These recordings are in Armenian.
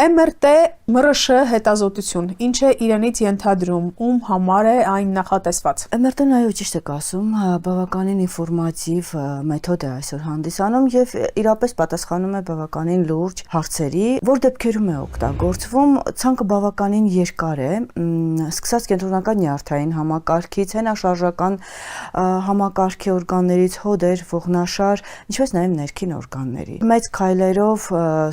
MRT ՄՌՇ հետազոտություն, ինչ է իրենից ենթադրում, ում համար է այն նախատեսված։ MRT-ն այո ճիշտ եք ասում, բավականին ինֆորմատիվ մեթոդ է այսօր հանդիսանում եւ իրապես պատասխանում է բավականին լուրջ հարցերի, որ դեպքերում է օգտագործվում, ցանկը բավականին երկար է, սկսած կենտրոնական նյարդային համակարգից, հենաշարժական համակարգի օրգաններից, հոդեր, ողնաշար, ինչպես նաեւ ներքին օրգանների։ Մեծ քայլերով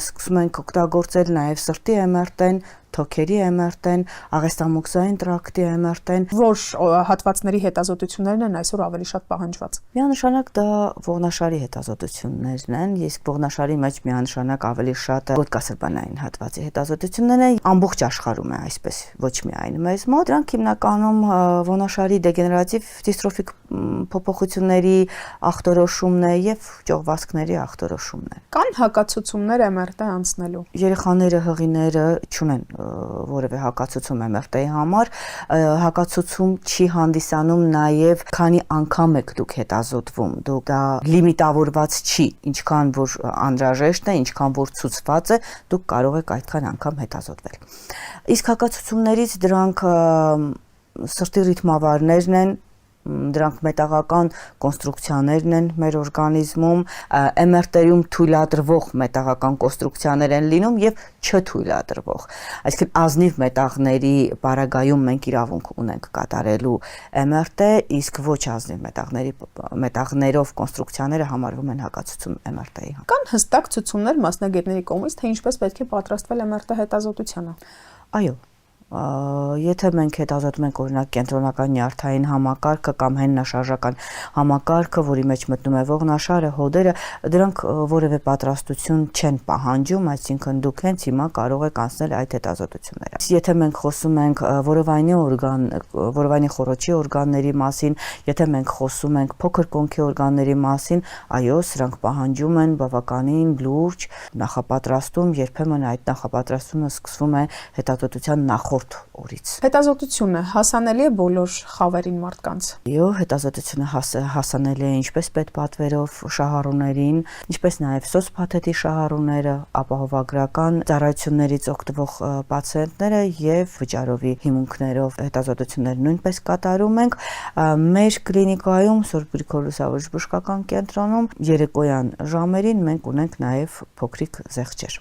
սկսում ենք օգտագործել նաեւ սրտի MRT-ն, թոքերի MRT-ն, աղեստամոքսային տրակտի MRT-ն, որ հատվածների հետազոտություններն են այսօր ավելի շատ պահանջված։ Միանշանակ դա ողնաշարի հետազոտություններն են, իսկ ողնաշարի մեջ միանշանակ ավելի շատ ոտկասրբանային հատվածի հետազոտություններն են, ամբողջ աշխարհում է այսպես, ոչ միայն մեզ մոտ։ Դրանք հիմնականում ողնաշարի դեգեներատիվ դիստրոֆիկ փոփոխությունների ախտորոշումն է եւ ճողվածքների ախտորոշումն է։ Կան հակացուցումներ MRT անցնելու։ Երեխաները, հղիները չունեն որևէ հակացուցում MRT-ի համար, հակացուցում չի հանդիսանում նաև քանի անգամ եք դուք հետազոտվում, դուք դա լիմիտավորված չի, ինչքան որ անհրաժեշտ է, ինչքան որ ցուցված է, դուք կարող եք այդքան անգամ հետազոտվել։ Իսկ հակացուցումներից դրանք սրտի ռիթմավարներն են, դրանք մետաղական կոնստրուկցիաներն են մեր օրգանիզմում, MRT-ում թույլատրվող մետաղական կոնստրուկցիաներ են լինում եւ չթույլատրվող։ Այսինքն ազնիվ մետաղների պարագայում մենք իրավունք ունենք կատարելու MRT, իսկ ոչ ազնիվ մետաղներով կոնստրուկցիաները համարվում են հակացուցում MRT-ի։ Կան հստակ ցուցումներ մասնագետների կողմից, թե ինչպես պետք է պատրաստվել MRT հետազոտությանը։ Այո, եթե մենք հետազոտում ենք օրինակ կենտրոնական նյարդային համակարգը կամ հենաշարժական համակարգը, որի մեջ մտնում է ողնաշարը, հոդերը, դրանք որևէ պատրաստություն չեն պահանջում, այսինքն դուք հենց հիմա կարող եք անցնել այդ հետազոտությունները։ Եթե մենք խոսում ենք որովայնի խոռոչի օրգանների մասին, եթե մենք խոսում ենք փոքր կոնքի օրգանների մասին, այո, սրանք պահանջում են բավականին լուրջ նախապատրաստում, երբեմն այդ նախապատրաստումը սկսվում է հետազոտության նախորդ օրից։ Հետազոտությունը հասանելի է բոլոր խավերին մարդկանց։ Այո, հետազոտությունը հասանելի է ինչպես պետպատվերով շահառուներին, ինչպես նաև սոցփաթեթի շահառուները, ապահովագրական ծառայություններից օգտվող պացիենտները եւ վճարովի հիմունքներով հետազոտություններ նույնպես կատարում ենք։ Մեր կլինիկայում Սուրբ Գրիգոր Լուսավորիչ բժշկական կենտրոնում երեկոյան ժամերին մենք ունենք նաև փոքրիկ զեղչեր։